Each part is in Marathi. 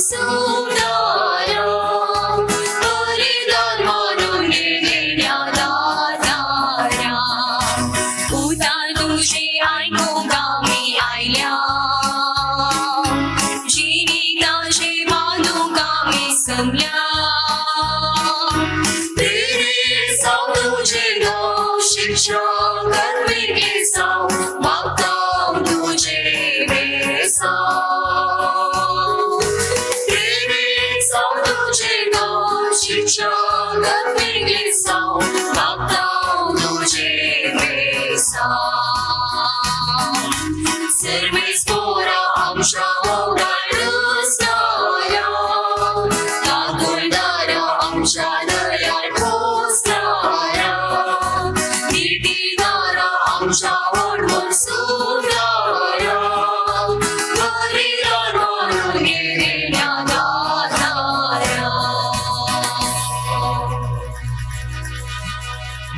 सुंदरा परिधान म्हणून घेण्यात आला उतार तुझे ऐकूंगा मी आयल्या जीविताचे बांधूंगा मी समल्या तेरे साथ तुझे गाव शिक्षा करवे के साव मागता तुझे बेसा तेरे साथ तुझे गाव शिक्षा करवे के साव मागता तुझे बेसा सर्वेस पोरा आमच्या ओगाळसणाऱ्या कातुरदारा आमच्या दयाळ पोसणाऱ्या नीतीदारा आमच्या ओढवर सुटणाऱ्या परिधान म्हणून घेण्यात आला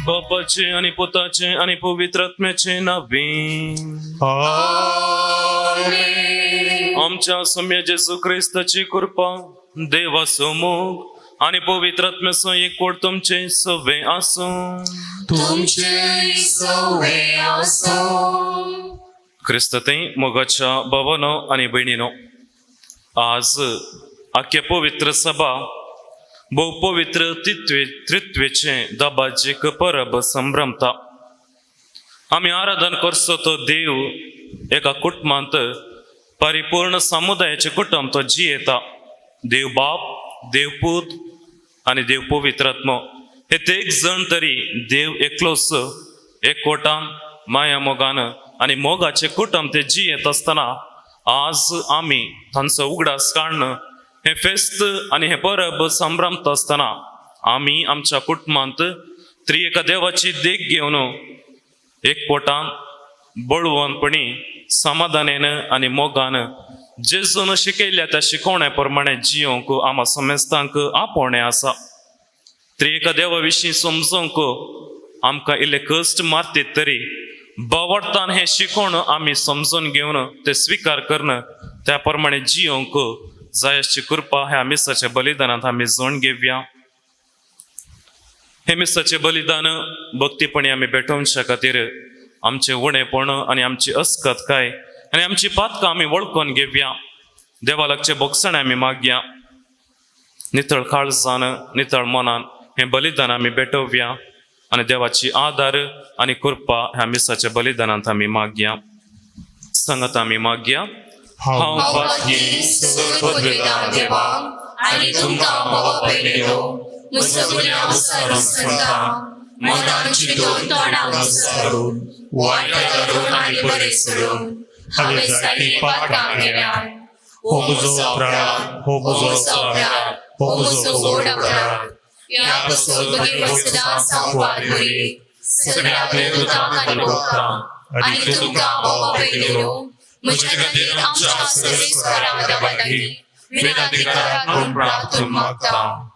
बापाचे आणि पुताचे आणि पवित्र आत्म्याचे नावे आमच्या सम्य जेसू ख्रिस्ताची कृपा देवासमोर आणि पवित्र आत्म्यासह एकवट तुमचे सवे असो तुमचे सवे असो ख्रिस्तते मोगाच्या भावानो आणि बहिणीनो आज अख्ख्या पवित्र सभा बहु पवित्र त्रित्वेचे दाबाजीक परब संभ्रमता आम्ही आराधन करसो तो देव एका कुटुंबांत परिपूर्ण समुदायाचे कुटुंब तो जियेता देव बाप देव पूत आणि देव पवित्र आत्मा हे एक जण तरी देव एकलोच एकवटान माया मोगान आणि मोगाचे कुटुंब ते जियेत असताना आज आम्ही तांचो उगडास काढणं हे फेस्त आणि हे परब संभ्रमत असताना आम्ही आमच्या कुटुंबांत त्रिएका देवाची देख घेऊन एकवटान बळवनपणी समाधानेन आणि मोगान जेजून शिकयल्या त्या शिकवण्याप्रमाणे जियोंक आम्हा समेस्तांक आपोवणें आसा त्रिएका देवा विशीं समजोंक आमकां इल्ले कश्ट मारतीत तरी बावडतान हे शिकोवन आमी समजून घेवन ते स्वीकार करून त्या प्रमाणे जियोंक जाय अशी कृपा ह्या मिसाच्या बलिदानात आमी जोड घेवया हे मिसाचे बलिदान भक्तीपणी आमी भेटोवच्या खातीर आमचे उणेपण आणि आमची अस्कतकाय आणि आमची पातकां आमी वळखून घेवया देवा लागचे बोगसण आमी मागया नितळ काळजान नितळ मनान हे बलिदान आमी भेटोवया आणि देवाची आदार आणि कृपा ह्या मिसाच्या बलिदानात आमी मागया सांगत आमी मागया हांव पातकी सर्वोदयदार देवा आणि तुमकां मोवा पयलेलो मुसगुण्या उसारून संता मनान चिंतून तोंडाक उसारून वायट धरून आनी बरें सोडून हांवें जायती पातकां केल्यात हो म्हजो अपराध हो म्हजो अपराध हो म्हजो व्हड अपराध ह्या पासून म्हगे वसदा संवाद करी सगळ्या दुतांक आनी भक्तांक आनी तुमकां मोवा पयलेलो म्हजे खातीर आमच्या सर्वेश्वरा देवा लागीं विनंती करून प्रार्थना मागता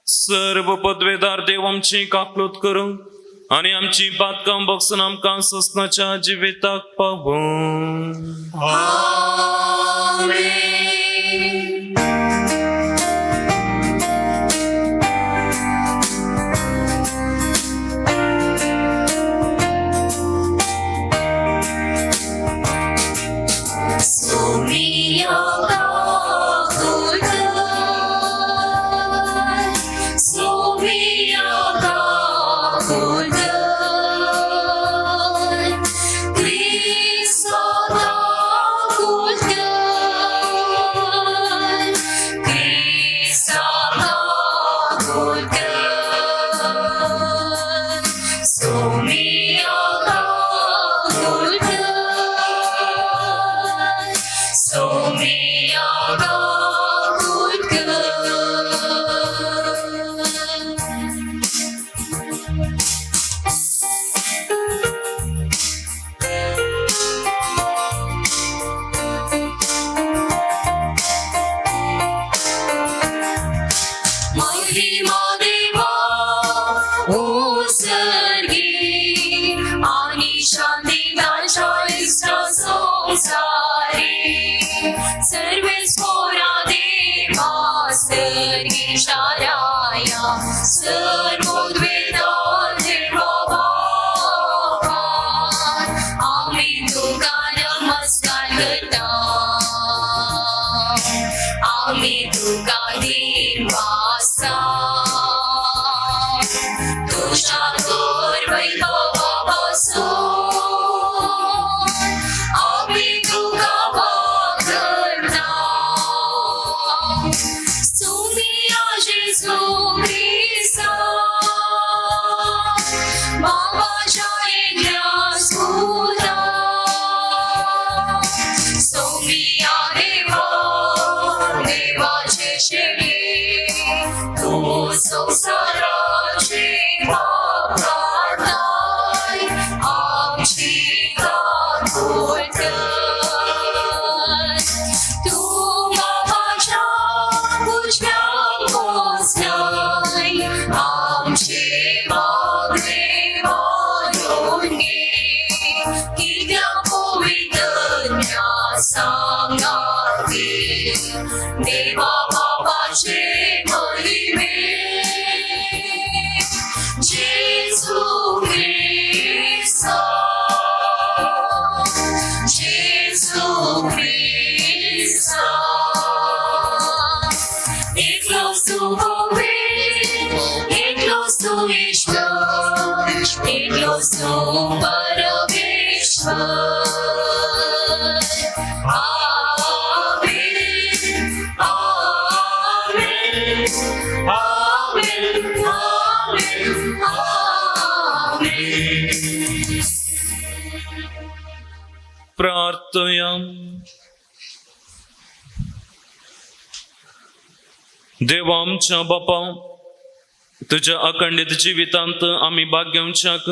सर्व पदवेदार देव आमची काकलूत करूं आणि आमची पातकां बगसून आमकां ससनाच्या जिविताक पावूं आमेन तुम्ही आहे देवाचे शेळी, तू संसाराचे पाप काढलाय, आमची दाखवत. तू बाबाच्या उजव्या बसलाय, आमचे मागणे मानून घे, की त्या पवित्र सांगाती देवा बाबाचे महिमे. जेसू ख्रिस्ता, जेसू ख्रिस्ता, एकलोच तू पवित्र, एकलोच तू ईश्वर, एकलोच तू परमेश्वर. प्रार्थया. देवा आमच्या बापा, तुझ्या अखंडित जिवितांत आम्ही भाग्यांच्याक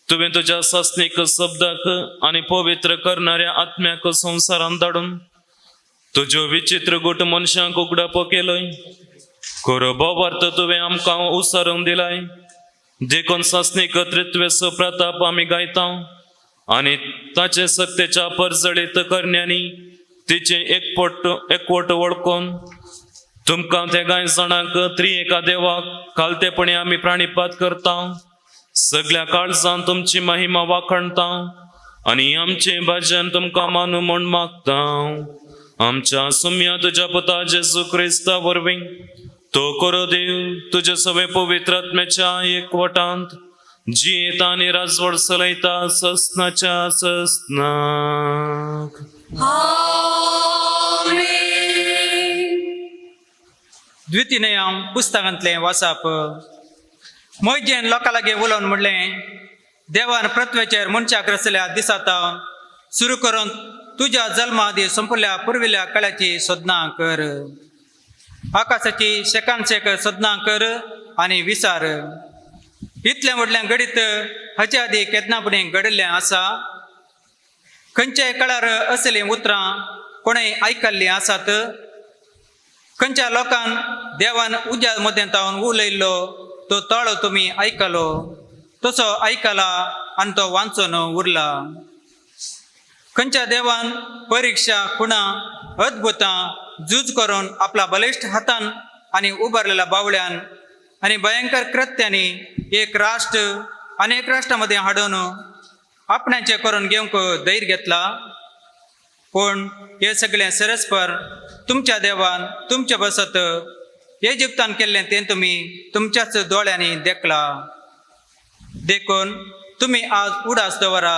तुवें तुझ्या सासनीक शब्दाक आणि पवित्र करणाऱ्या आत्म्याक संसारान धाडून तुज्यो विचित्र गुट मनशांक उगडाप केलय. खरो भावार्थ तुवें आमकां उसारून दिलाय, देखून सासनीक त्रित्व प्रताप आमी गायता आणि ताचे सक्तेच्या परजळीत करण्यानी तिचे एकवट वळखून तुमकां त्या गाय जाणांक त्रिएका देवाक खालतेपणे आमी प्राणिपात करता. सगळ्या काळजान तुमची महिमा वाखणता आणि आमचे भजन तुमकां मानू म्हूण मागता. आमच्या सुम्या तुझ्या पुता जेजू क्रिस्ता वरवीं तो करो देव तुझे सवे पवित्र आत्म्याच्या एकवटांत जियेता आणि राजवड चलयता ससनाच्या ससनाक. द्वितीयम पुस्तकांतले वाचप. मोयजेन लोकां लागीं उलोवन म्हणलें, देवान पृथ्वेचेर मनशाक रचल्या दिसाता सुरू करून तुझ्या जल्मा आदी संपल्या पुर्विल्ल्या काळाची सोदना कर. आकाशाची शेकानशेक सोदना कर आनी विचार. इतल्या व्हडल्या घडीत हाचे आदी केदनापणी घडिल्लें आसा? खंयच्याय काळार असलीं उतरां कोणें आयकल्लीं आसात? खंयच्या लोकान देवान उज्या मदेंतावन उलयल्लो तो ताळो तुमी आयकलो, तसो आयकला आनी तो वाचून उरला. खंयच्या देवान परिक्षा खुणां अद्भुतां झूज करून आपल्या बलिश्ट हातान आनी उबारलेल्या बावळ्यान आनी भयंकर कृत्यांनी एक राष्ट्र अनेक राष्ट्रांमध्ये हाडून आपणाचे करून घेवंक धैर्य घेतला. पूण हे सगळें सरस्पर तुमच्या देवान तुमचे बसत इजिप्तान केल्लें तें तुमी तुमच्याच दोळ्यांनी देखला. देखून तुमी आज उडास दवरा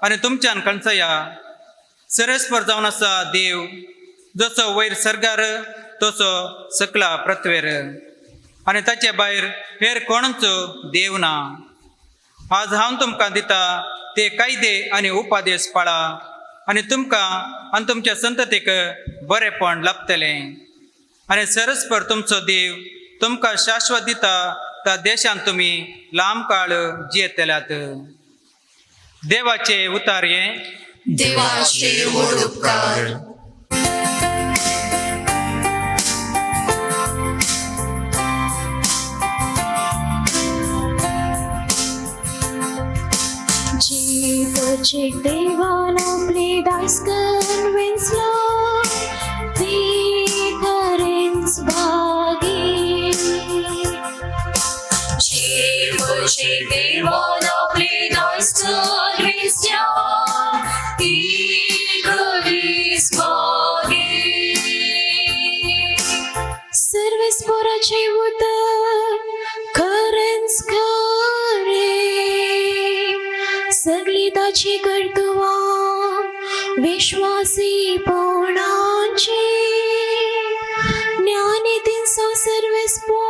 आनी तुमच्यान कणसया. सरस्पर जावन आसा देव, जसो वयर सर्गार तसो सकला पृथ्वेर, आनी ताचे भायर हेर कोणूच देव ना. आज हांव तुमकां दिता ते कायदे आनी उपादेश पाळा आनी तुमकां आनी तुमच्या संततीक बरेपण लाभतलें. आनी सरस्पर तुमचो देव तुमकां शाश्वत दिता त्या देशांत तुमी लांब काळ जियेतल्यात. देवाचे उतार हे. देवाचे व्हड उपकार. Ci devono pledați când vinți fiecare-ți baghi. Ci devono pledați când vinți fiecare-ți baghi. Serve spora cei ută care-ți care सगळीताची कर्तवा विश्वासी पवनाची ज्ञानीतीन सो सर्वेस्पो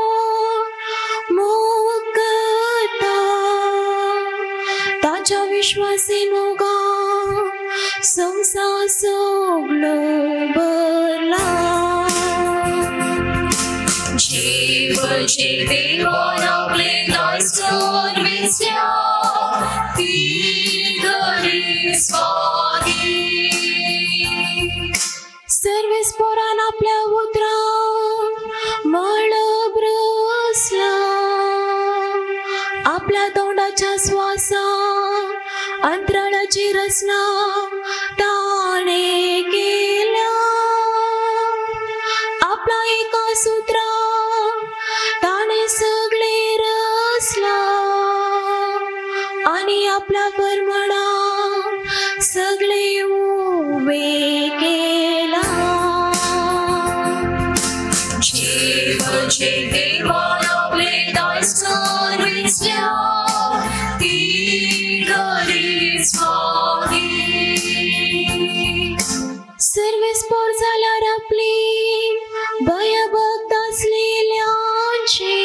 मोकता ताच्या विश्वासी मोगा संसार ना सोगलो बरला जीवचे देवान आपले दायसोन विसल्या ती घरी स्वादी सर्वेस पोरान आपल्या उतरा मळब्रसला आपल्या तोंडाच्या श्वासा अंतराळाची रचना ताणे केल्या आपला एका सूत्रा ताणे सगळे रचला आणि आपल्या परमणा सगळे उभे केला जीवचे देवान आपले दायसोन विसल्या ती घरी स्वादी सर्वेस पोर जाल्यार आपली भयभक्त असलेल्यांचे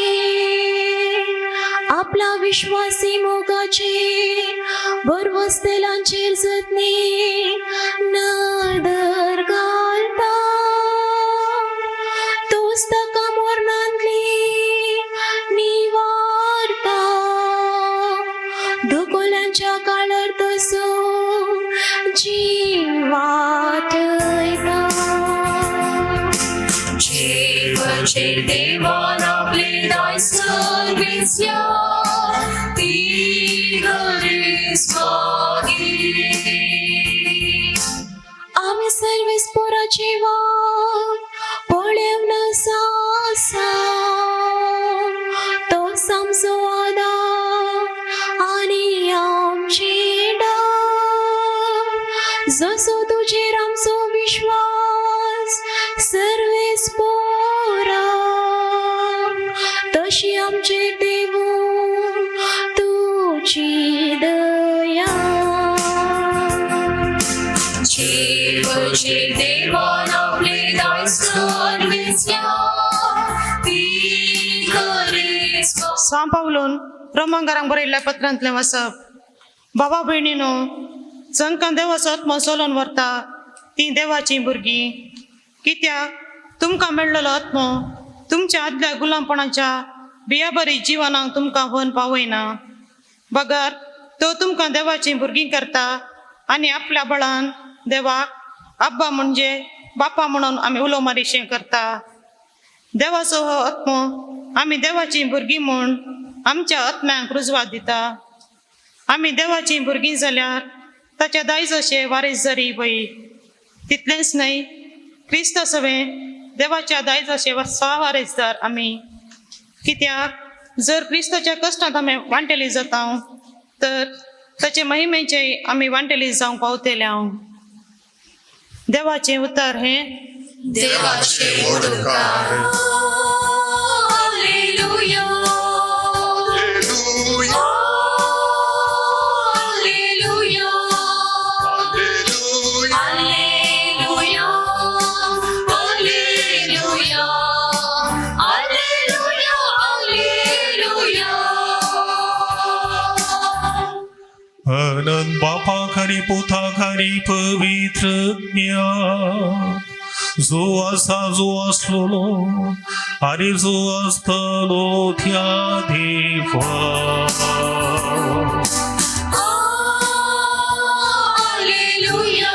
आपला विश्वासी मोगाचे बरवसतेलांचेर जतने नदर घालता तोच ताका मोरणांतली निवारता दुकोल्यांच्या काळार तसो जिवात येता जीवचे देवान आपले दायसोन विसल्या ती घरी स्वादी आम्ही सर्वेस पोराची वाट पळेव न सासा तो सामसो आदार आणि आमची डाग जसो तुजेर आमचो विश्वास सर्वेस पोरा तशी आमचेर देवून तुची दया जीवचे देवान आपले दायसोन विसल्या ती घरी स्वादी सां पावलोन रोमांकारांक बरयल्ल्या पत्रांतलें वाचप बाबा भयणीनो जांकां देवाचो आत्मो चलोवन व्हरता तीं देवाचीं भुरगीं कित्याक तुमकां मेळ्ळलो आत्मो तुमच्या आदल्या गुलामपणाच्या बियाबरी जिवनाक तुमकां व्हरून पावयना बगर तो तुमकां देवाचीं भुरगीं करता आनी आपल्या बळान देवाक आब्बा म्हणजे बापा म्हणून आमी उलो मारीशें करता देवाचो हो आत्मो आमी देवाचीं भुरगीं म्हूण आमच्या आत्म्यांक रुजवात दिता आमी देवाचीं भुरगीं जाल्यार ताच्या दायजशे वारेसदारी पळय तितलेंच न्हय क्रिस्त सवें देवाच्या दायजशे वारेसदार आमी कित्याक जर क्रिस्ताच्या कश्टांत आमी वांटेली जाता तर ताचे महिमेचे आमी वांटेली जावंक पावतले देवाचें उतर हें देवाचे ओडकार हालेलुया हालेलुया हालेलुया हालेलुया हालेलुया हालेलुया अनंत बापा खरी पुथा खरी पवित्रज्ञा जो असा जो असलो आणि जो असतलो त्या देवा हालेलुया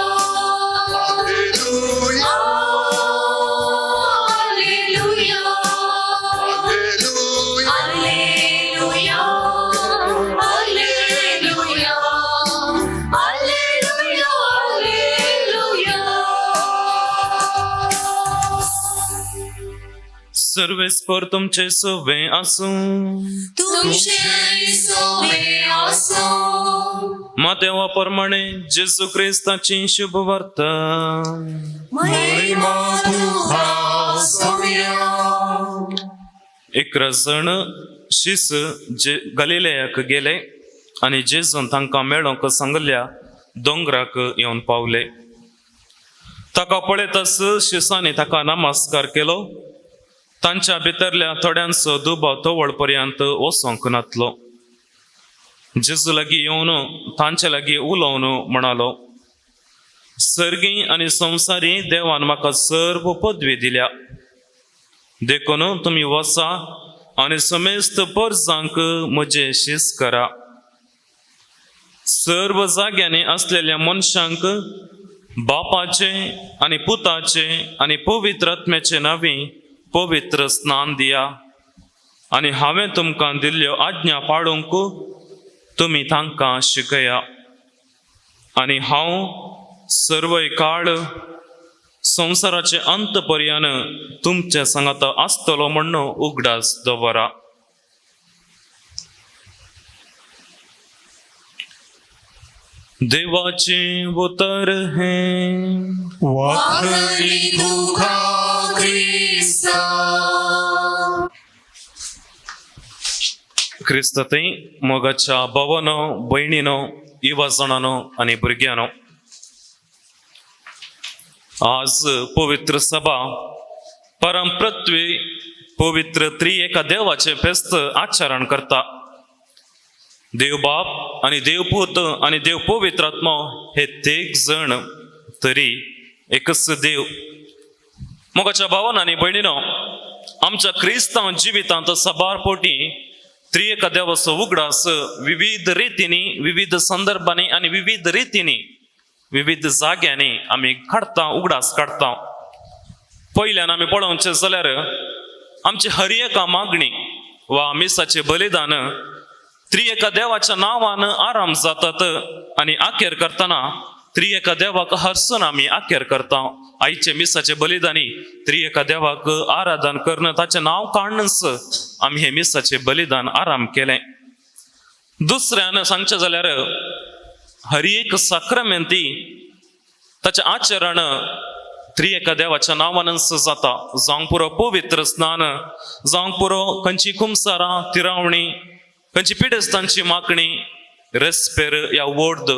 हालेलुया हालेलुया हालेलुया हालेलुया सर्वेस्पर तुमचे सवे आसूं तुमचे सोबे आसो मातेवा प्रमाणे जेजू क्रिस्ताची शुभ वार्ता महिमा तुका सोम्या एकरा जण शिस जे गलिलेयाक गेले आणि जेजून तांकां मेळोंक सांगल्या दोंगराक येवन पावले ताका पळयतच शिसांनी ताका नमस्कार केलो तांच्या भितरल्या थोड्यांचो दुबाव तवळ पर्यंत वचोंक नातलो जेजू लागीं येवन तांचे लागीं उलोवन म्हणालो सर्गी आणि संसारी देवान म्हाका सर्व पदवी दिल्या. देखून तुम्ही वसा आणि समेस्त परजांक म्हजे शीस करा. सर्व जाग्यांनी असलेल्या मनशांक बापाचे आणि पुताचे आणि पवित्र आत्म्याचे नावी पवित्र स्नान दिया. आणि हांवें तुमकां दिल्ल्यो आज्ञा पाळूंक तुमी तांकां शिकया. आणि हांव सर्वय काळ संसाराचे अंत पर्यंत तुमचे सांगात आसतलो म्हण उगडास दवरा. देवाचे उतर हे वाकरी तुका ख्रिस्ता. क्रिस्ततय मोगाच्या भावानो, भयणीनो, युवा जाणांनो आणि भुरग्यांनो, आज पवित्र सभा परमपृथ्वी पवित्र त्रिएका देवाचे फेस्त आचरण करता. देव बाप आणि देव पूत आणि देव पवित्र आत्मा हे तेग जण तरी एकच देव. मोगाच्या भावांनो आणि भयणीनो, आमच्या क्रिस्तांव जिवितांत सबारपोटी त्रिएका देवाचो उगडास विविध रितींनी, विविध संदर्भांनी आणि विविध रितींनी, विविध जाग्यांनी आमी काढता, उगडास काढता. पयल्यान आमी पळोवचें जाल्यार आमची हर एका मागणी वा मिसाचे बलिदान त्रिएका देवाच्या नांवान आराम जातात. आणि आखेर करतना त्रिएका देवाक हरसून आमी आखेर करता. आईचे मिसाचे बलिदानी त्रिएका देवाक आराधन करून ताचें नांव काडनच आमी हे मिसाचे बलिदान आराम केलें. दुसऱ्यान सांगचें जाल्यार हर एक साक्रमेंती ताचें आचरण त्रिएका देवाच्या नांवानच जाता. जावंक पुरो पवित्र स्नान, जावंक पुरो खंयची कुमसारां, तिरावणी, खंयची पिडेस्तांची मागणी, रेस्पेर या वर्द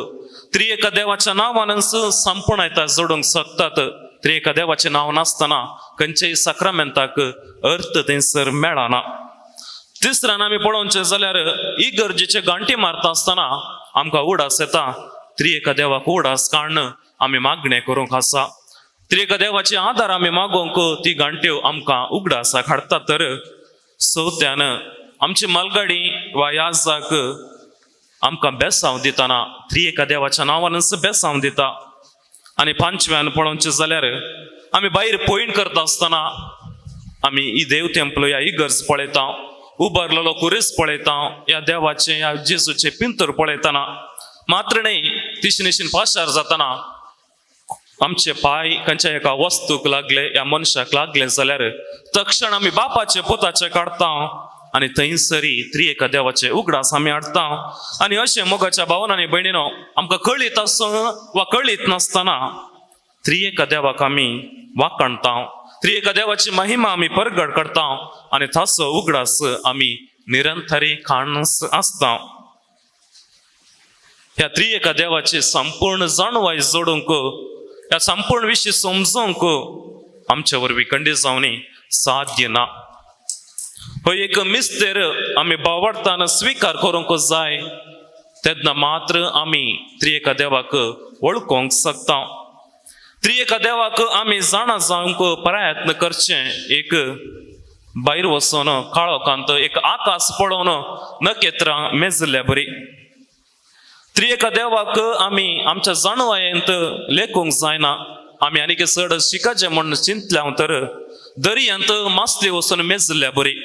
त्रिएका देवाच्या नांवानच संपूर्णता जोडूंक शकतात. त्रिएका देवाचें नांव नासतना खंयच्याय साक्रामेंताक अर्थ थंयसर मेळना. तिसऱ्यान आमी पळोवचें जाल्यार इगर्जेचे घंटी मारता आसतना आमकां उडास येता. त्रिएका देवाक उडास काडन आमी मागणें करूंक आसा. त्रिएका देवाचे आदार आमी मागोवंक ती घंट्यो आमकां उगडासा हाडटा. तर चवथ्यान आमची मलगाडी वा याजाक आमकां बेसांव दितना त्रिएका देवाच्या नांवानच बेसांव दिता. आणि पांचव्यान पळोवचें जाल्यार आमी भायर पयण करता आसतना आमी ही देव टेंपल या इगर्ज पळयता, उबारलेलो कुरीस पळयता, या देवाचे या जेजूचे पिंतर पळयतना मात्र न्ही तिशनिशीन पाशार जातना आमचे पाय खंयच्या एका वस्तूक लागले, या मनशाक लागले जाल्यार तक्षण आमी बापाचे पुताचे काडटा आणि थंयसरी त्रिएका देवाचे उगडास आमी हाडटा. आणि अशें मोगाच्या भावांनो आनी भयणीनो, आमकां कळीत आसूं वा कळीत नासतना त्रिएका देवाक आमी वाखणटा, त्रिएका देवाची महिमा आमी परगट करता आणि ताचो उगडास आमी निरंतरी खाणस आसता. ह्या त्रिएका देवाची संपूर्ण जाणवाय जोडूंक, ह्या संपूर्ण विशीं समजूंक आमच्या वरवीं खंडीत जावनी साध्य ना. हो एक मिस्तेर आमी बावडताना स्वीकार करूंक जाय. तेन्ना मात्र आमी त्रिएका देवाक वळखूंक शकता. त्रिएका देवाक आमी जाणा जावंक प्रयत्न करचे. एक भायर वचून काळोखांत एक आकाश पळोवन नखेत्रां मेजल्या बरी. त्रिएका देवाक आमी आमच्या जाणवायेंत लेखूंक जायना. आमी आनीक चड शिकाचें म्हण चिंतल्या तर दर्यांत मासली वचून मेजल्या बरी.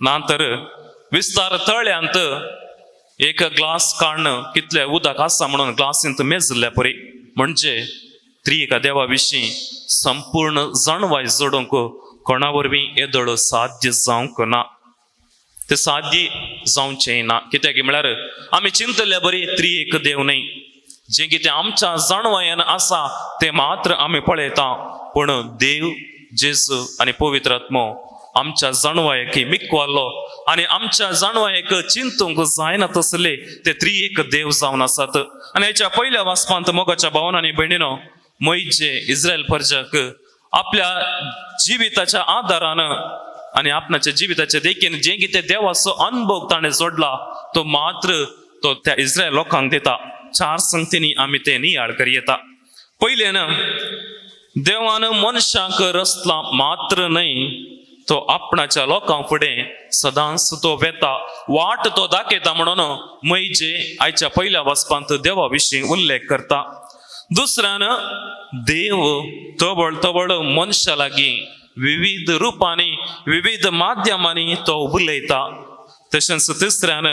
नातर विस्तार तळ्यांत एक ग्लास काडन कितले उदक आसा म्हणून ग्लासींत मेजल्या बरी. म्हणजे त्रिएका देवा विशीं संपूर्ण जाणवाय जोडूंक कोणा वरवीं येदोळ साध्य जावंक ना. ते साध्य जावचें ना. कित्याक म्हळ्यार आमी चिंतल्या बरी त्रिएक देव न्ही. जें कितें आमच्या जाणवायेन आसा तें मात्र आमी पळयता. पूण देव, जेजू आनी पवित्र आत्मो आमच्या जाणवायेक मिकवालो आणि आमच्या जाणवायेक चिंतूंक जायना तसले ते त्रिएक देव जावन आसात. आनी हेच्या पयल्या वाचपांत मोगाच्या भावांनो आनी भयणीनो, मोइशे इस्रायल प्रजाक आपल्या जिविताच्या आदारान आणि आपणाच्या जिविताच्या देखीन जे कितें देवाचो अनुभव ताणें जोडला तो मात्र तो त्या इस्रायल लोकांक दिता. 4 संगतींनी आमी ते नियाळ करी येता. पयलेन देवान मनशाक रचला मात्र न्हय, तो आपणाच्या लोकां फुडें सदांच तो वेता, वाट तो दाखयता म्हणून मैजे आयच्या पयल्या वचपांत देवा विशीं उल्लेख करता. दुसऱ्यान देव तबळ तबळ मनशा लागीं विविध रुपांनी विविध माध्यमांनी तो उलयता. तशेंच तिसऱ्यान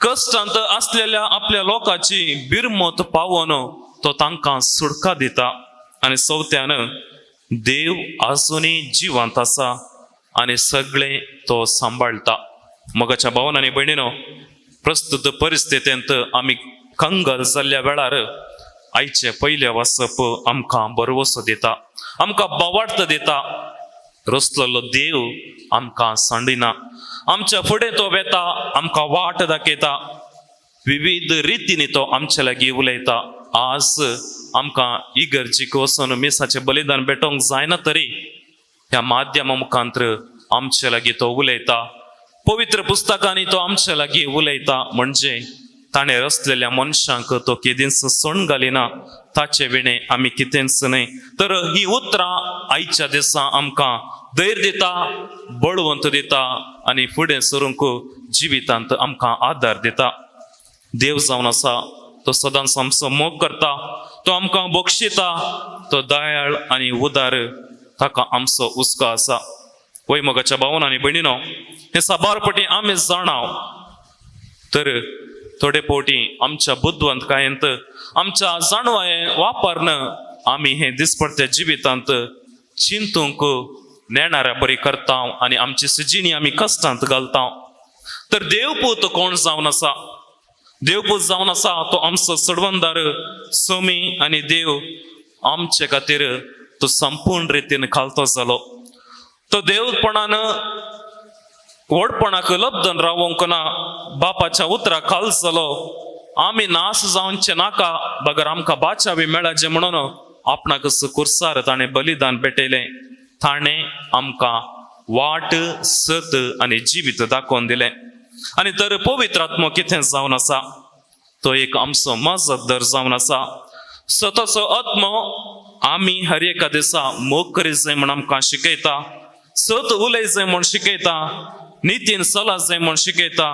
कश्टांत असलेल्या आपल्या लोकांची बिरमत पावोवन तो तांकां सुटका दिता. आनी चवथ्यान देव आजुनूय जिवंत आसा आनी सगळे तो सांबाळटा. मोगाच्या भावांनो आनी भयणीनो, प्रस्तुत परिस्थितींत आमी कंगाल जाल्ल्या वेळार आयचे पयले वचप आमकां बरवसो दिता, आमकां बोवार्थ दिता. रचलेलो देव आमकां सांडिना, आमच्या फुडें तो वेता, आमकां वाट दाखयता, विविध रितींनी तो आमचे लागीं उलयता. आज आमकां इगर्जीक वचून मिसाचें बलिदान भेटोवंक जायना तरी ह्या माध्यमा मुखांतर आमचे लागीं तो उलयता. पवित्र पुस्तकांनी तो आमचे लागीं उलयता. म्हणजे ताणें रचलेल्या मनशांक तो केदींच सण घालिना, ताचे विणे आमी कितेंच न्हय. तर ही उतरां आयच्या दिसा आमकां धैर्य दिता, बळवंत दिता आनी फुडें सरूंक जिवितांत आमकां आदार दिता. देव जावन आसा, तो सदांच आमचो मोग करता, तो आमकां बक्षिता, तो दयाळ आनी उदार, ताका आमचो हुस्को आसा. वय मोगाच्या भावांनो आनी भयणीनो, हे साबारपटी आमी जाणाव, तर थोडे फावटी आमच्या बुद्धवंतकायेंत आमच्या जाणवाये वापरन आमी हे दिसपडत्या जिवितांत चिंतूंक नेणाऱ्या बरी करता आनी आमची सजिणी आमी कश्टांत घालता. तर देवपूत कोण जावन आसा? देवपूत जावन आसा तो आमचो सडवंदार सोमी आनी देव आमचे खातीर तो संपूर्ण रितीन खालतो जालो. तो देवपणान व्हडपणाक लब्धन रावोंक ना, बापाच्या उतरा खाल जालो. आमी नाश जावचे नाका, बगर आमकां बाचावी मेळाचे म्हणून आपणाक कुर्सार ताणें बलिदान भेटयलें. ताणें आमकां वाट, सत आनी जिवीत दाखोवन दिलें. आनी तर पवित्र आत्मो कितें जावन आसा? तो एक आमचो मजतदार जावन आसा. सतोचो आत्मो आमी हर एका दिसा मोग करीत जाय म्हण आमकां शिकयता, सत उलय जाय म्हण शिकयता, नितीन चला जाय म्हण शिकयता,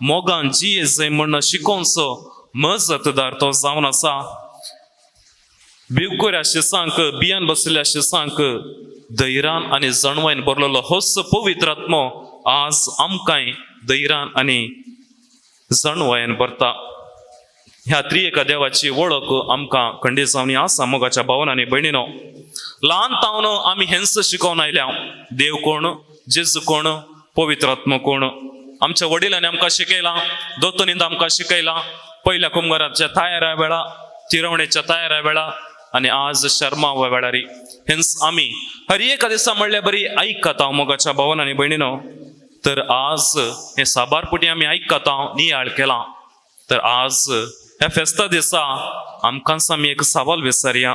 मोगान जिये जाय म्हण शिकोवचो मजतदार तो जावन आसा. भिवकुऱ्या शिसांक, बियान बसलेल्या शिसांक धैर्यान आनी जणवायन भरलेलो होच पवित्र आत्मो आज आमकांय धैर्यान आनी जणवायन भरता. ह्या त्रिएका देवाची वळख आमकां खंडीत जावन आसा. मोगाच्या भावांनो आनी भयणीनो, ल्हान तावन आमी हेंच शिकोवन आयल्या. देव कोण, जेजू कोण, पवित्र आत्मो कोण. आमच्या वडिलांनी आमकां शिकयलां, दोतोनींत आमकां शिकयलां. पयल्या कुंभाराच्या तयारा वेळा, तिरवणेच्या तयारा वेळा आनी आज शर्मा वेळारी हेंच आमी हर एका दिसा म्हणल्यार बरी आयकता. मोगाच्या भावांनो आनी भयणीनो, तर आज हे साबारपुटी आमी आयकता, नियाळ केला. तर आज ह्या फेस्ता दिसा आमकांच आमी एक सवाल विचारया.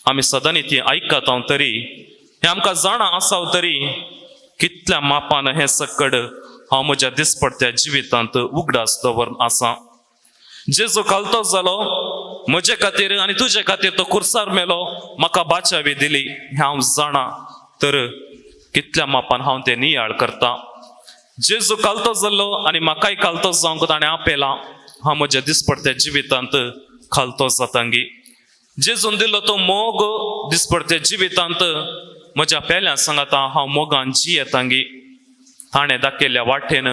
आमी सदां ती आयकता तरी, हे आमकां जाणा आसा तरी, कितल्या मापान हे सकड हांव म्हज्या दिसपडत्या जिवितांत उगडास दवरून आसा. जेजू खालतो जालो म्हजे खातीर आनी तुजे खातीर, तो कुर्सार मेलो, म्हाका बाचावी दिली, हें हांव जाणा. तर कितल्या मापान हांव तें नियाळ करता. जेजू खालतो जाल्लो आनी म्हाकाय खालतो जावंक ताणें आपयला. हांव म्हज्या दिसपडत्या जिवितांत खालतो जातांगी. जेजून दिल्लो तो मोग दिसपडत्या जिवितांत म्हज्या पेल्यां सांगता हांव मोगान जियेतांगी. ताणें दाखयल्ल्या वाटेन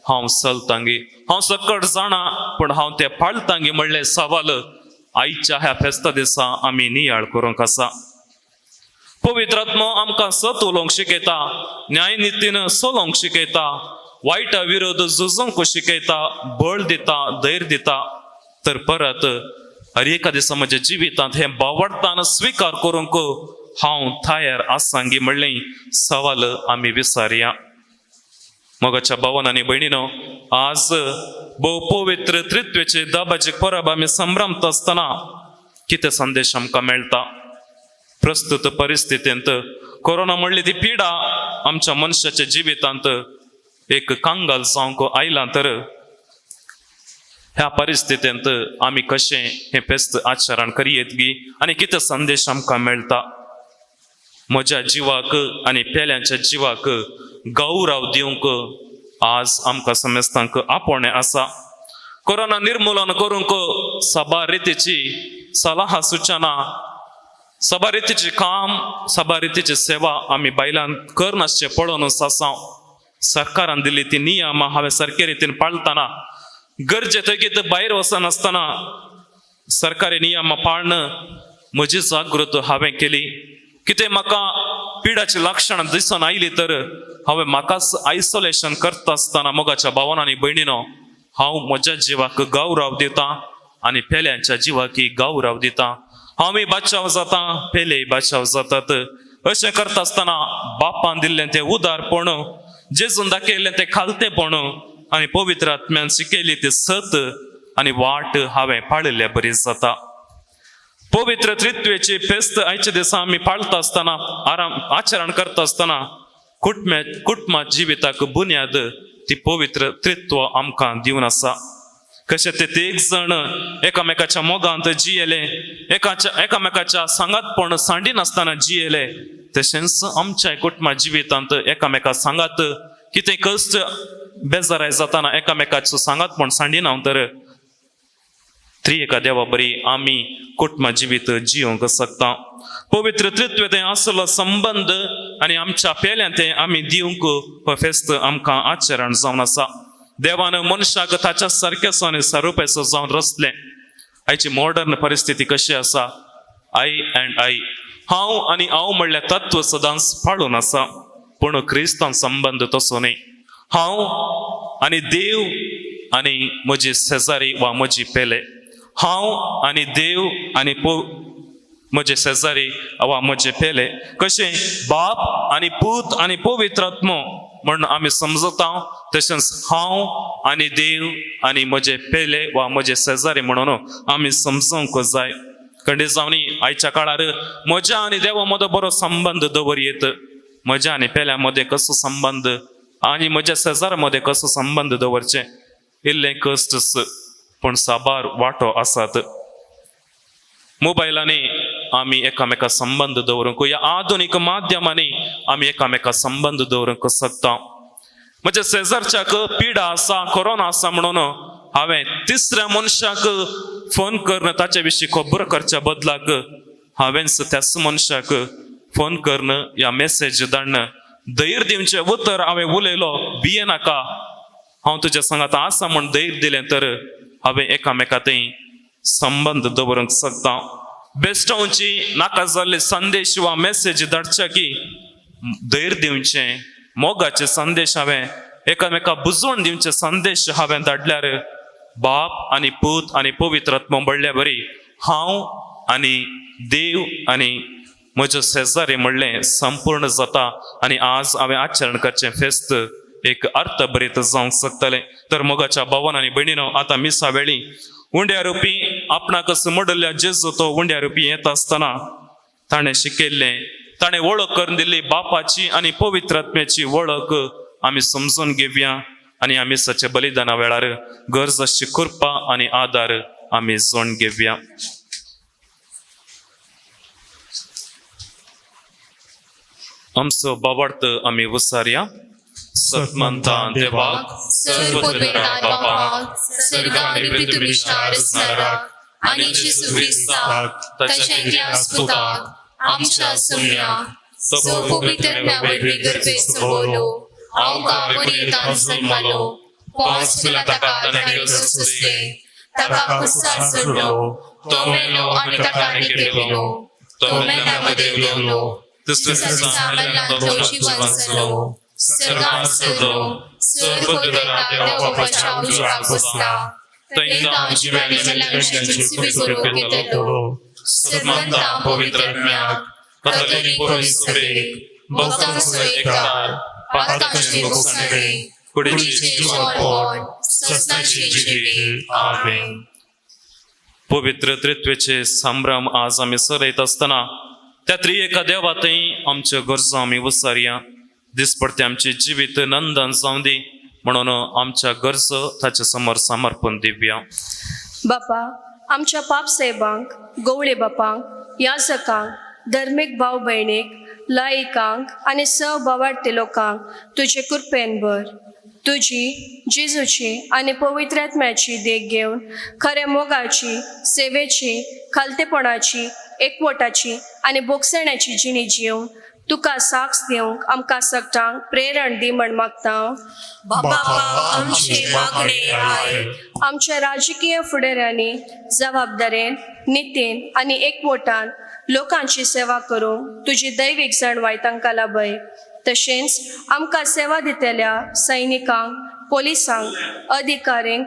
हांव चलतांगी. हांव सकट जाणा, पूण हांव तें पाळतांगी म्हणलें सवाल आयच्या ह्या फेस्ता दिसा आमी नियाळ करूंक आसा. पवित्र आत्मो आमकां सत उलोवंक शिकयता, न्याय नितीन चलोवंक शिकयता, वायटा विरोध झुजोवंक शिकयता, बळ दिता, धैर्य दिता. तर परत हर एका दिसा म्हज्या जिवितांत हें बावडतान स्विकार करूंक हांव तयार आसांगी म्हणलें सवाल आमी विचारया. मोगाच्या भावांनो आनी भयणीनो, आज भोव पवित्र त्रित्वेचे दाबाजी परब आमी संभ्रमत आसतना कितें संदेश आमकां मेळटा. प्रस्तुत परिस्थितींत कोरोना म्हणली ती पिडा आमच्या मनशाच्या जिवितांत एक कांगाल जावंक आयला. तर ह्या परिस्थितींत आमी कशें हे फेस्त आचरण करियेत गी आनी कितें संदेश आमकां मेळटा. म्हज्या जिवाक आनी पेल्यांच्या जिवाक गौरव दिवंक आज आमकां समेस्तांक आपोवणें आसा. कोरोना निर्मुलन करूंक सभा रितीची सलाह सुचना, सभा रितीची काम, सभा रितीची सेवा आमी बायलांक करनासचें पळोवन सासांव. सरकारान दिल्ली ती नियम हांवें सारके रितीन पाळतना, गरजे तकीत भायर वचनासतना सरकारी नियम पाळणं म्हजी जागृत हांवें केली. कितें म्हाका पिडाची लक्षणां दिसून आयली तर हांवें म्हाकाच आयसोलेशन करता आसतना मोगाच्या भावान आनी भयणीनो हांव म्हज्या जिवाक गौरव दितां आनी पेल्यांच्या जिवाकी गौरव दितां. हांवूय बाचाव जातां, पेलेय बाचाव जातात. अशें करता आसतना बापान दिल्लें तें उदारपण, जेजून दाखयल्लें तें खालतेपण आनी पवित्र आत्म्यान शिकयली ती सत आनी वाट हांवें पाळिल्लें बरी जाता. पवित्र त्रित्वेची फेस्त आयच्या दिसा आमी पाळटा आसतना, आचरण करता आसतना कुटुंबा जिविताक बुन्याद ती पवित्र त्रित्व आमकां दिवन आसा. कशें ते एक जण एकामेकाच्या मोगांत जियेले, एकामेकाच्या सांगातपण सांडी नासतना जियेले, तशेंच आमच्या कुटुंबा जिवितांत एकामेका सांगात कितें कश्ट बेजाराय जाताना एकामेकाचो सांगातपण सांडिना तर त्रिएका देवा बरी आमी कुटुंबा जिवीत जियोंक शकता. पवित्र त्रित्व तें आसलो संबंध आनी आमच्या पेल्यांत तें आमी दिवंक हो फेस्त आमकां आचरण जावन आसा. देवान मनशाक ताच्या सारकेसो आनी स्वरुपेचो जावन रचलें. आयची मॉडर्न परिस्थिती कशी आसा, आय एंड आय, हांव आनी हांव म्हणल्यार तत्व सदांच पाळून आसा. पूण क्रिस्तांव संबंध तसो न्ही. हांव आनी देव आनी म्हजी शेजारी वा म्हजी पेले, हांव आनी देव आनी म्हजे शेजारी वा म्हजे पेले, कशें बाप आनी पूत आनी पवित्र आत्मो म्हणून आमी समजता, तशेंच हांव आनी देव आनी म्हजे पेले वा म्हजे शेजारी म्हणून आमी समजूंक जाय. खंडे जावनी आयच्या काळार म्हज्या आनी देवा मदो बरो संबंध दवरयेत. म्हज्या आनी पेल्या मदें कसो संबंध आनी म्हज्या शेजारा मदें कसो संबंध दवरचें, इल्लें कश्ट पण साबार वाटो आसात. मोबायलांनी आमी एकामेका संबंध दवरूंक, ह्या आधुनीक माध्यमांनी आमी एकामेका संबंध दवरूंक शकता. म्हज्या शेजारच्याक पिडा आसा, कोरोना आसा म्हणून हांवें तिसऱ्या मनशाक फोन करून ताचे विशीं खबर करच्या बदलाक हांवेंच त्याच मनशाक फोन करून या मेसेज धाडन धैर्य दिवचें उतर हांवें उलयलो, भिये नाका, हांव तुज्या सांगात आसा म्हण धैर्य दिलें तर हांवें एकामेका थंय संबंध दवरूंक शकता. बेश्टोवची नाका जाल्ले संदेश वा मेसेज धाडचे की धैर्य दिवचें, मोगाचे संदेश हांवें एकामेका बुजवण दिवचे संदेश हांवें धाडल्यार बाप आनी पूत आनी पवित्र आत्मा म्हणल्या बरी हांव आनी देव आनी म्हजो शेजारी म्हणलें संपूर्ण जाता. आनी आज हांवें आचरण करचें फेस्त एक अर्थ बरीत जावंक शकतलें. तर मोगाच्या भावान आनी भयणीनो, आतां मिसा वेळी उंड्या रुपी आपणाक समडल्या जेजू तो उंड्या रुपी येता आसतना ताणें शिकयल्लें, ताणें वळख करून दिल्ली बापाची आनी पवित्र आत्म्याची वळख आमी समजून घेवया आनी आमी सचे बलिदाना वेळार गरज आसची कृपा आनी आदार आमी जोड घेवया. आमचो बाबार्थ आमी विचारया. सतमंता देवाक, सर्वोपकार बापाक, सर्गांनी पृथ्वीशार असणाराक आणि येशू ख्रिस्ताक ताच्या एकल्या पुताक आमच्या सुम्याक तो पवित्रत्म्यावरवी गर्भे सोबलो आमकां बरेतान जन्मलो, पांच फुलां ताका ताणें सोंसले, ताका कुसार सोडलो, तो मेलो आनी ताका निकेलो, तो मेल्यामध्ये देवलो, तिसऱ्या दिसा मेल्ल्यान तो जिवंत जालो, सर्गांत चडलो, सर्वोपकार देवाच्या उजवाक बसला, थंय जिवांनी मेल्ल्यांची सुवी करून घेतलो, सतमंता पवित्रत्म्याक, कथोलिक पवित्रसभेक, भक्तांचो एककार, पातकांचे भोगसणे, कुडीचे जीवनपण, सस्ताची जिवी. आमेन. पवित्र त्रित्वेचे संभ्रम आज आमी सरयत आसतना त्या त्रिएका देवातय आमच्यो गरजो आमी विचारया. दिसपडटे आमचे जिवीत नंदन जावं दी, म्हणून आमच्या गरज ताच्या समोर समर्पण दिवया. बापा, आमच्या पाप साहेबांक, गवळे बापांक, याजकांक, धर्मीक भाव भयणीक, लायिकांक आनी सहभावार्थी लोकांक तुजे कृपेन भर. तुजी, जेजूची आनी पवित्र आत्म्याची देख घेवन खऱ्या मोगाची, सेवेची, खालतेपणाची, एकवटाची आनी बोगसण्याची जिणी जिवंक तुका साक्ष दिवंक आमकां सगळ्यांक प्रेरण दी म्हण मागता. बापा आमची मागणी आय. आमच्या राजकीय फुडाऱ्यांनी जबाबदारेन, नितीन आनी एकवटान लोकांची सेवा करूंक तुजी दैवीक जाणवाय तांकां लाभय. तशेंच आमकां सेवा दितल्या सैनिकांक, पोलिसांक, अधिकाऱ्यांक,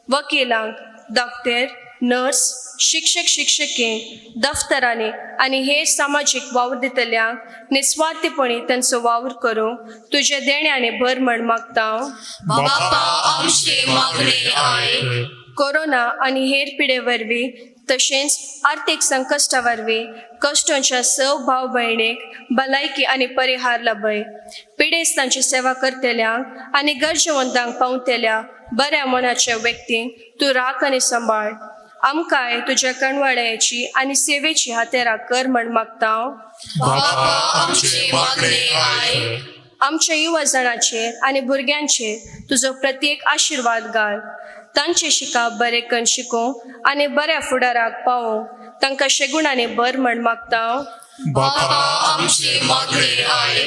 वकिलांक, डॉक्टर, नर्स, शिक्षक, शिक्षकी, दफ्तरांनी आनी हेर सामाजीक वावर दितल्यांक निस्वार्थीपणी तांचो वावर करूंक तुजे देण्याने भर म्हण मागता. बापा आमची मागणी आय. कोरोना आनी हेर पिडे वरवीं तशेंच आर्थीक संकश्टा वरवीं कश्टांच्या सव भाव भयणीक भलायकी आनी परिहार लाभय. पिडेस्तांची सेवा करतल्यांक आनी गरजेवंतांक पावतल्या बऱ्या मनाच्या व्यक्तींक तूं राख आनी सांबाळ. आमकांय तुज्या कणवाळ्याची आनी सेवेची हातेरां कर म्हण मागता. बापा आमची मागणी आय. आमच्या युवा जणांचेर आनी भुरग्यांचेर तुजो प्रत्येक आशिर्वाद घाल. तांचे शिकाप बरे करून शिकोवंक आनी बऱ्या फुडाराक पावोवंक तांकां शेगुणांनी भर म्हण मागता. बापा आमची मागणी आय.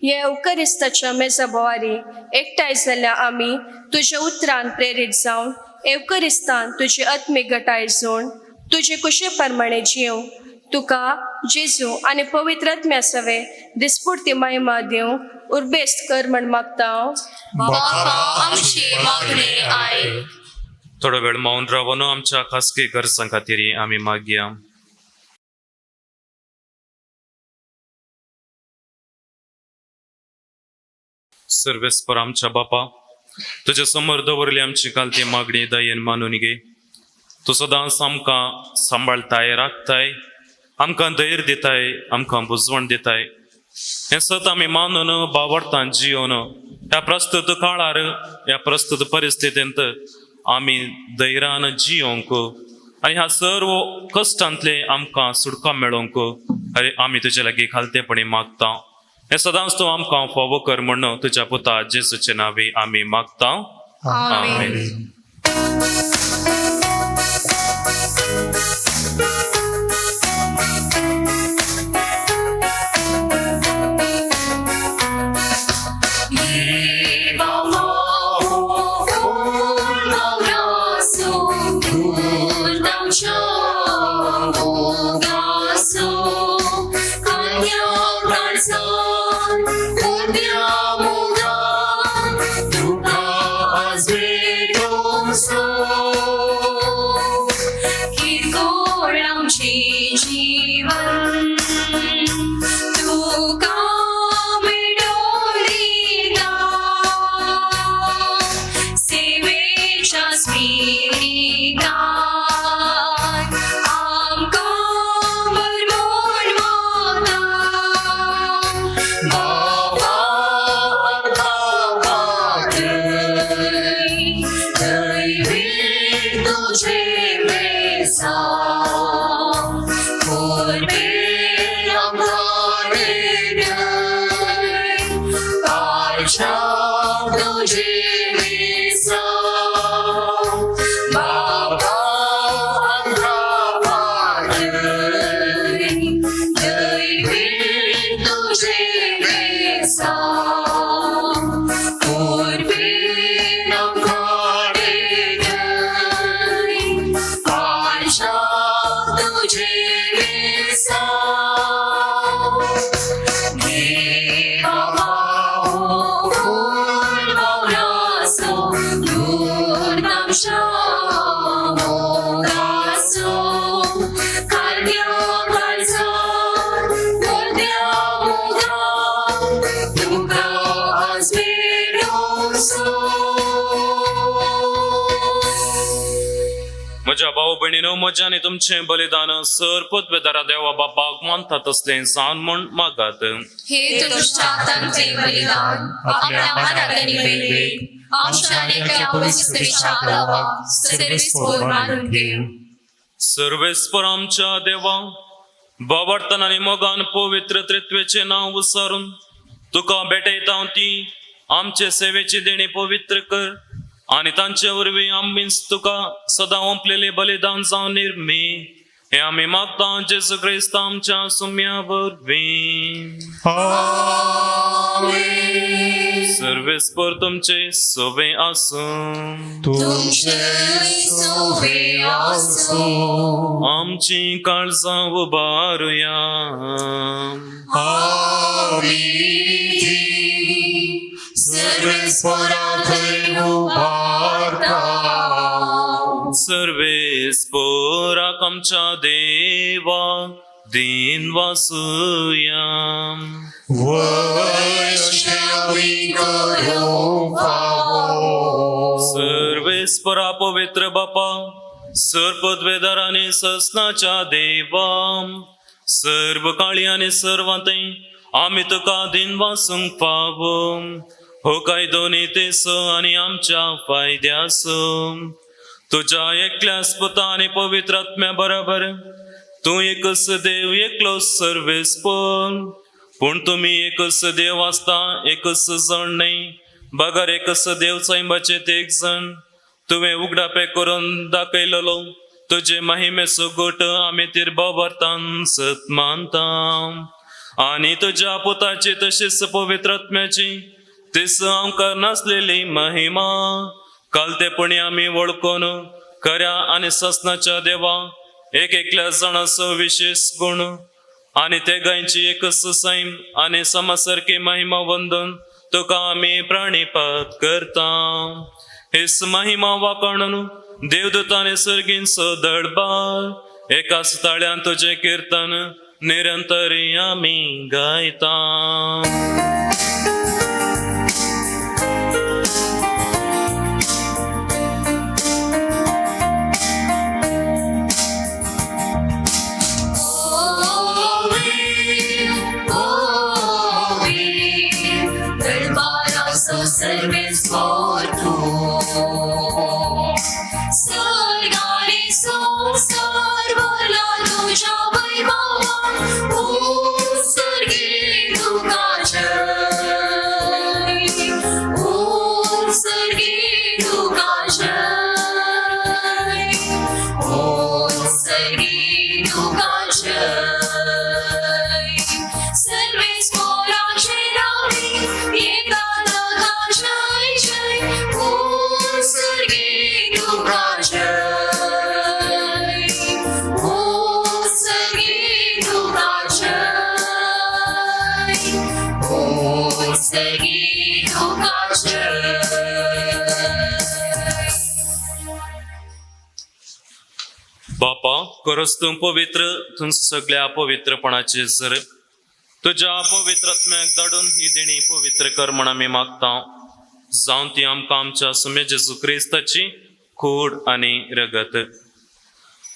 हे एवकरिस्ताच्या मेजा बोवारी एकठांय जाल्ल्या आमी तुज्या उतरान प्रेरीत जावन एवकरिस्तान तुजी आत्मीक घटाय जोड तुजे कुशे प्रमाणे जिव तुका जेजू आनी पवित्र आत्म्या सवे दिसपुर्ती महिमा दिवंक उर्बेस्त कर म्हण मागता. बापा आमची मागणी आय. थोडो वेळ मौन रावन आमच्या खासगी गरजां खातीर आमी मागया. सर्वेस्पर आमच्या बापा, तुझ्या समोर दवरली आमची कालती मागणी दयेन मानून घे. तू सदांच आमकां सांबाळताय, राखताय, आमकां धैर्य दिताय, आमकां बुजवण दिताय. हें सत आमी मानून बावरतान जिवन ह्या प्रस्तुत काळार, ह्या प्रस्तुत परिस्थितींत आमी धैर्यान जियोंक आनी ह्या सर्व कश्टांतले आमकां सुटका मेळोवंक आमी तुजे लागीं खालतेपणी मागता. हें सदांच तूं आमकां फावो कर म्हण तुज्या पुता जेजूचे नांवे आमी मागता. आमेन. म्हज्या भाऊ भयणीनो, म्हज्यानी तुमचे बलिदान सर पदवेदारा देवा बापाक मानता तसलें जावन म्हण मागात. हे तुझ्या हातांचे बलिदान आपल्या मनात आणि वेगळे आमच्या एका पवित्रीच्या गावात सर्वेस्पोर मानून घेव. सर्वेस्पर आमच्या देवा, बावडतन आणि मोगान पवित्र त्रित्वेचे नाव उसारून तुका भेटयता ती आमचे सेवेची देणी पवित्र कर आणि तांच्या वरवीं आमीच तुका सदा ओंपलेले बलिदान जावन निर्मी हे आम्ही मागता जेजू ख्रिस्त आमच्या सुम्या वरवीं. सर्वेस्पर तुमचे सोवे आसूं. तुमचे सोवे आसूं. आमची काळजां उबारुया. सर्वेस्पराक उबारता. सर्वेस्पराक आमच्या देवा दिन वासुया. वयशे आमी करूंक फावो. सर्वेस्परा पवित्र बापा, सर्पद्वेदार आणि ससनाच्या देवा, सर्व काळी आणि सर्वांतय आम्ही तुका दिन वासूंक फावो. हो काय दोन्ही तेस आणि आमच्या फायद्यास तुझ्या एकल्यास पुता आणि पवित्र आत्म्या बरोबर तू एकच देव एकलो सर्वेस्पर. पूण तुम्ही एकच देव आसता एकच जण नाही, बगर एकच देव सैमाचे ते एक जण तुवें उगडापे करून दाखयलेलो तुझे महिमेचो गोट आम्ही तिरबावरतान सत मानता. आणि तुझ्या पुताची तशीच पवित्र आत्म्याची तीच आमकां नासलेली महिमा कालतेपणी आम्ही वळखून खऱ्या आणि ससनाच्या देवा एक एकल्या जणांचो विशेष गुण आणि ते गायची एकच सैम आणि समासारखी महिमा वंदन तुका आम्ही प्राणीपात करता. हेच महिमा वाकाणून देवदूताने सर्गींचो दडबार एकाच ताळ्यान तुझे कीर्तन निरंतरी आम्ही गायता. सर्वेस्पर तू. स्वर्गाने संसार भरला तुझ्या वैभवान. उत्सर्गी तुका जय. उत्सर्गी तुका जय. उत्सर्गी तुका जय. सर्वेस्पराचे नावे एका जय जय. उत्सर्गी तुका जय. उत्सर्गी तुका जय. उत्सर्गी तुका जय. बापा, खरोच तू पवित्र, तू सगळ्या पवित्रपणाचे जर तुझ्या पवित्र आत्म्याक धाडून ही देणी पवित्र कर म्हण आमी मागता. जावन ती आमकां आमच्या सुमे जेजू क्रिस्ताची खूड आणि रगत.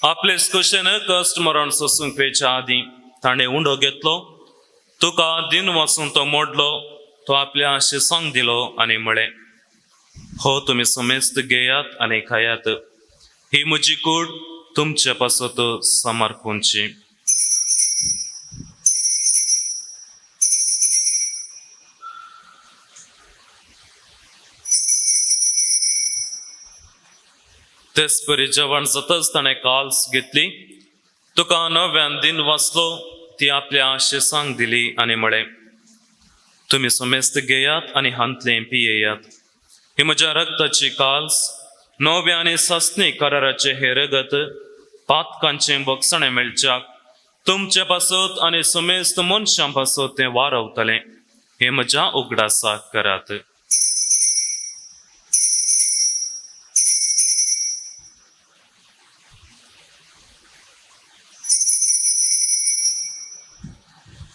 आपले कुशेन कश्ट मरण सोसूंक वेच्या आदी ताणें उंडो घेतलो, तुका दिन वाचून तो मोडलो, तो आपल्या आशिसांक दिलो आणि म्हळे, हो तुम्ही समेस्त घेयात आणि खायात, ही म्हजी कूड तुमच्या पासत समर्पूंची. तेच परी जेवण जाताच ताणें काल्स घेतली, तुका नव्यान दिन वाचलो, ती आपल्या आशिसांक दिली आणि म्हळे, तुम्ही समेस्त घेयात आणि हांतले पियेयात, ही म्हज्या रक्ताची काल्स, नव्या आणि सस्नी कराराचे हे रगत, पातकांचे बक्षणे मेळच्याक तुमचे पासत आणि समेस्त मनशां पासत ते वारवतले, हे म्हज्या उगडासाक करात.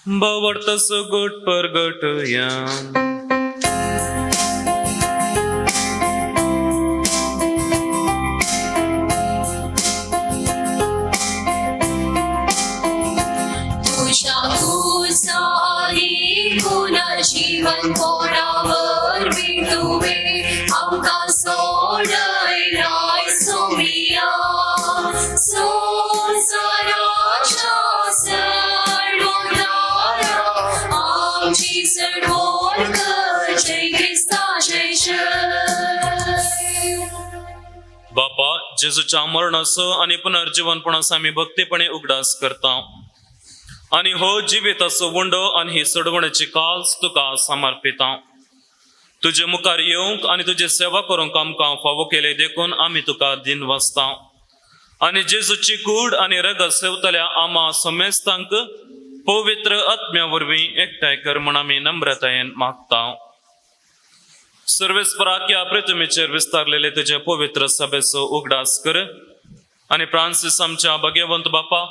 बावडतस गोट परगटया. तुझ्या भुजारी पुन्हा जीवन कोणावर विटुवे. जेजूच्या मरणाचो आनी पुनर्जीवनपणाचो आमी भक्तीपणे उगडास करता आनी हो जिविताचो वंडो आनी ही सडवण्याची कास तुका समर्पिता. तुजे मुखार येवंक आनी तुजी सेवा करूंक आमकां फावो केले देखून आमी तुका दिन वाचता आनी जेजूची कूड आनी रगत सेवतल्या आमा समेस्तांक पवित्र आत्म्या वरवीं एकठांय कर म्हूण आमी नम्रतायेन मागता. सर्वेस्पराक्या पृथ्वीचेर विस्तारलेले तुजे पवित्र सभेचो उगडास कर आनी फ्रांसीस आमच्या भगवंत बापा,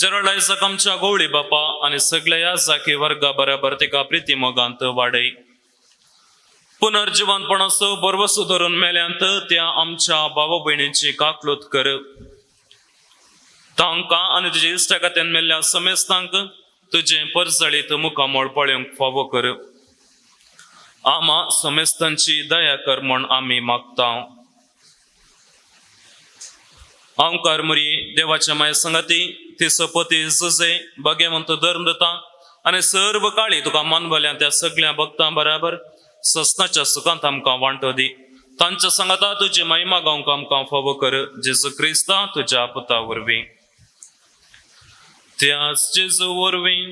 जेरोल्ड आयझॅक आमच्या गवळी बापा आनी सगळ्या याजाकी वर्गा बरोबर तिका प्रिती मोगांत वाडय. पुनर्जीवनपणाचो बरवसो धरून मेल्यांत त्या आमच्या भाव भयणीची काकलूत कर. तांकां आनी तुजे इश्टागत्यान मेल्ल्या समेस्तांक तुजें परजळीत मुखामोळ पळोवंक फावो कर. आमा समेस्तांची दया कर म्हूण आमी मागता. ओंकार मुरी देवाच्या माय संगती तिचो पती जुजे भगवंत धर्मदता आनी सर्व काळी तुका मानवल्या त्या सगळ्या भक्तां बराबर ससनाच्या सुखांत आमकां वांटो दी. तांच्या संगता तुजी महिमा गावंक आमकां फावो कर. जेजू क्रिस्ता तुज्या पुता वरवीं. त्याच जेजू वरवीं,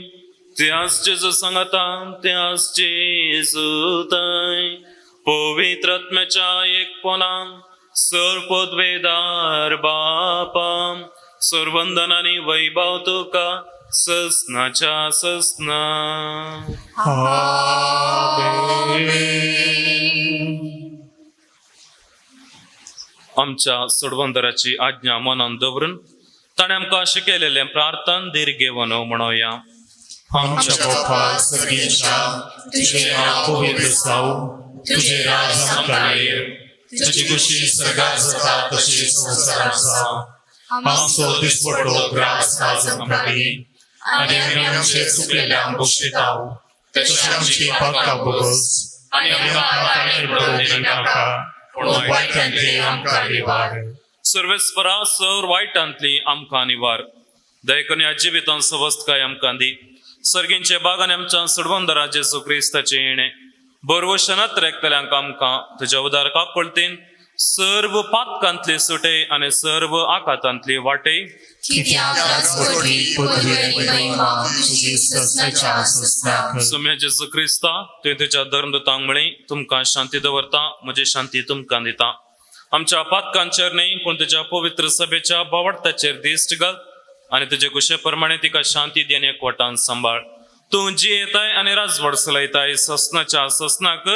त्याच जेजू सांगता, त्याच जेजू ताय पवित्र आत्म्याच्या एकपणान सर्वपदवेदार बापा सर्वंदनानी वैभव तुका ससनाच्या ससना. आमच्या सोडवंदराची आज्ञा मनान दवरून ताणें आमकां शिकयलेलें प्रार्थन दीर्घेवन म्हणोया. आमच्या बापा सर्गीच्या तुझे नाव पवित्र जावं, तुझे राज आमकां येव, तुझी कुशी स्वर्गात जाता तशी संवसारात जावं. आमचो दिसपडटो ग्रास आज आमकां दी आनी आमी आमचे चुकलेल्या गोश्टीताव तशी आमची पातकां बोगस आनी आमकां ताणें पडूं दिनाका पूण वायटांतली आमकां निवार. सर्वेस्परा सर वायटांतली आमकां निवार. दयेकरून ह्या जिवितांत सवस्तकाय आमकां दी. सर्गींचे बागान आमच्या सोडवंदरा जेजू क्रिस्ताचे येणे बरवशनात रेखतल्यांक आमकां तुज्या उदार काकळतीन सर्व पातकांतली सुटे आनी सर्व आकातांतली वाटे सुम्या जेजू क्रिस्ता तुवें तुज्या धर्मदूतांक म्हळें तुमकां शांती दवरता, म्हजी शांती तुमकां दिता. आमच्या पातकांचेर न्ही पूण तुज्या पवित्र सभेच्या बावडताचेर दिश्ट घाल आनी तुजे कुशे प्रमाणे तिका शांती दी आनी एकवटान सांबाळ. तूं जी येताय आनी राजवड चलयताय ससनाच्या ससनाक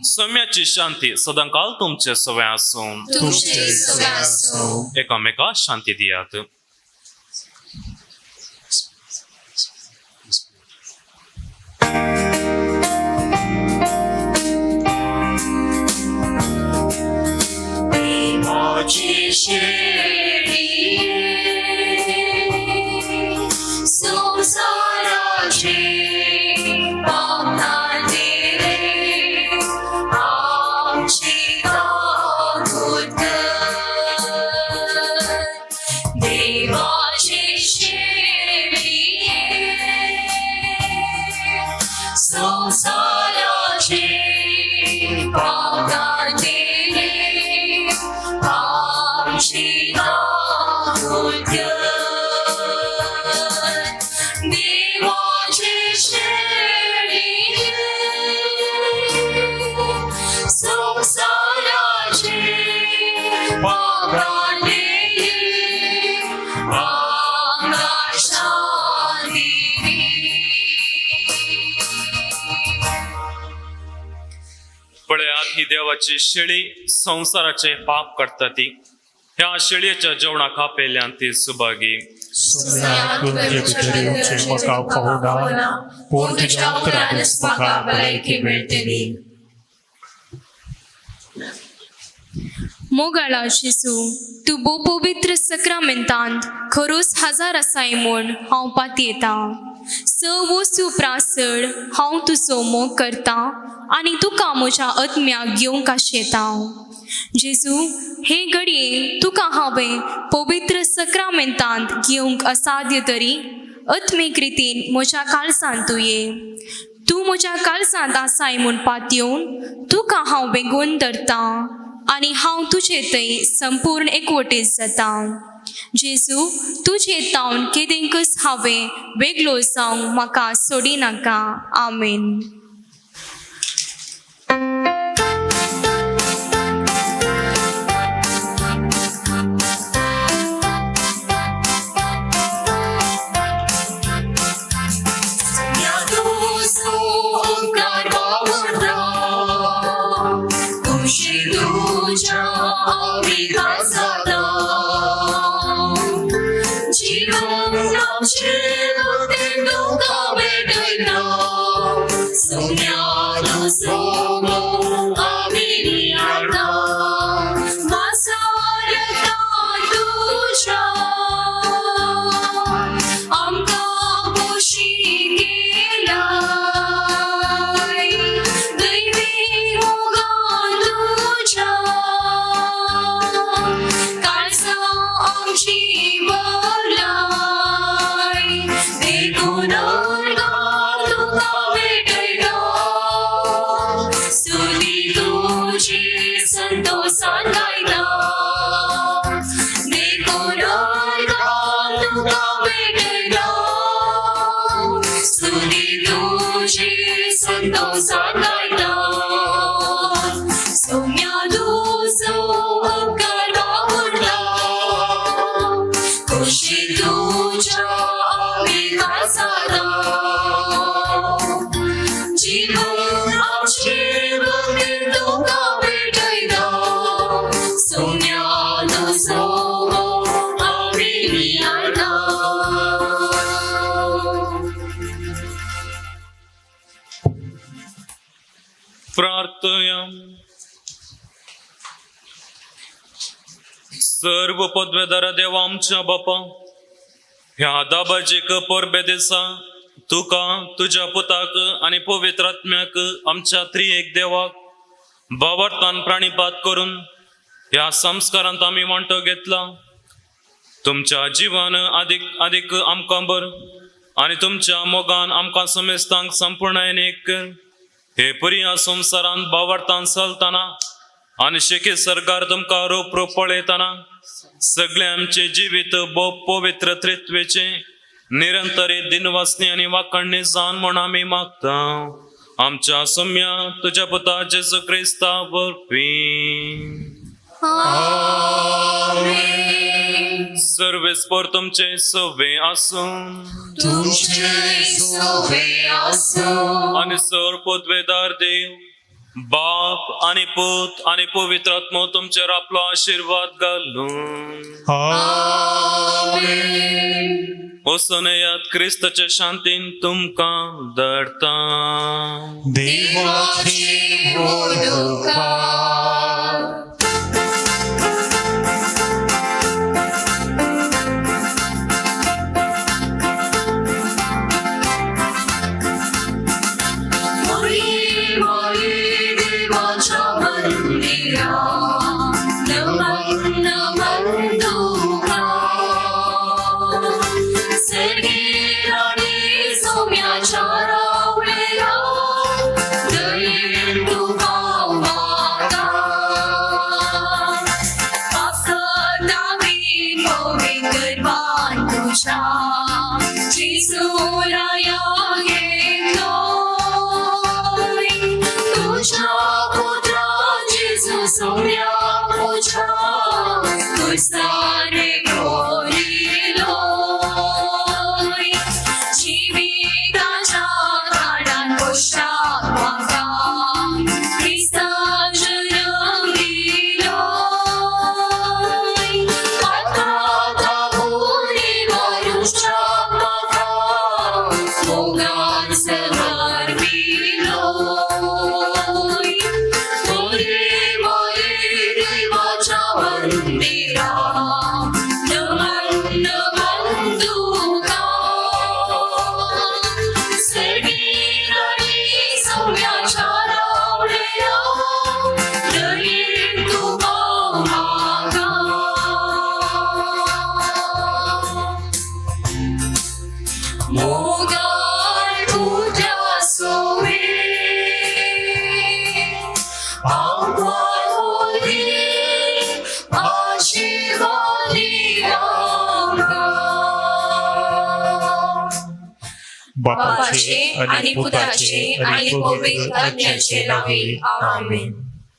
सम्याची शांती सदांकाल तुमचे सवय आसूं. एकामेका शांती दियात. पळयात ही देवाची शेळी संसाराचे पाप काडटा ती. ह्या शेळयेच्या जेवणाक आपयल्ल्यान ती सुभागी. म्हाका पावना पूण तुज्या उतरांतूच म्हाका भलायकी मेळटली. मोगाळा जेजू, तूं भोव पवित्र सक्रामेंतांत खरोच हजार आसाय म्हूण हांव पातयेता. वस्तू प्रासड हांव तुजो मोग करता आनी तुका म्हज्या आत्म्याक घेवंक आशेता. जेजू, हे घडये तुका हांवें पवित्र सक्रामेंतांत घेवंक असाध्य तरी आत्मीक रितीन म्हज्या काळजांत तूं ये. तूं म्हज्या काळजांत आसाय म्हूण पातयेवन तुका हांव बेगोवन धरता. आनी हांव तुजे थंय संपूर्ण एकवटीत जाता जेजू तुजे तावन केदेंकच हांवें वेगळो जावंक म्हाका सोडी नाका आमेन. प्रार्थया. सर्व पदवेदार देवा आमच्या बापा, ह्या दाबाजीक परबे दिसा तुका तुझ्या पुताक आणि पवित्र आत्म्याक आमच्या त्रिएक देवाक बावरतान प्राणीपात करून ह्या संस्कारांत आम्ही वांटो घेतला. तुमच्या जीवन अधिक आमकां बर आणि तुमच्या मोगान आमकां समेस्तांक संपूर्णायेन एक कर. हे पुर्या संवसारांत बावरतान चलतना आनी शेकी सरकार तुमकां रोप पळयतना सगळे आमचे जिवीत पवित्र त्रित्वेचे निरंतरीत दिनवासनी आणि वाकणणी जावन म्हण आमी मागता आमच्या सौम्या तुझ्या पुता जेजू क्रिस्ता वरवीं. सर्वेस्पर तुमचे सवे आसूं आणि सर पदवेदार देव बाप आणि पूत आणि पवित्र आत्मो तुमचेर आपलो आशीर्वाद घालूं. वचून येयात क्रिस्ताच्या शांतीन तुमकां धाडटा. Dăi-mi tu ca बापाचे आणि पुताचे आणि पवित्र आत्म्याचे नावे आमेन.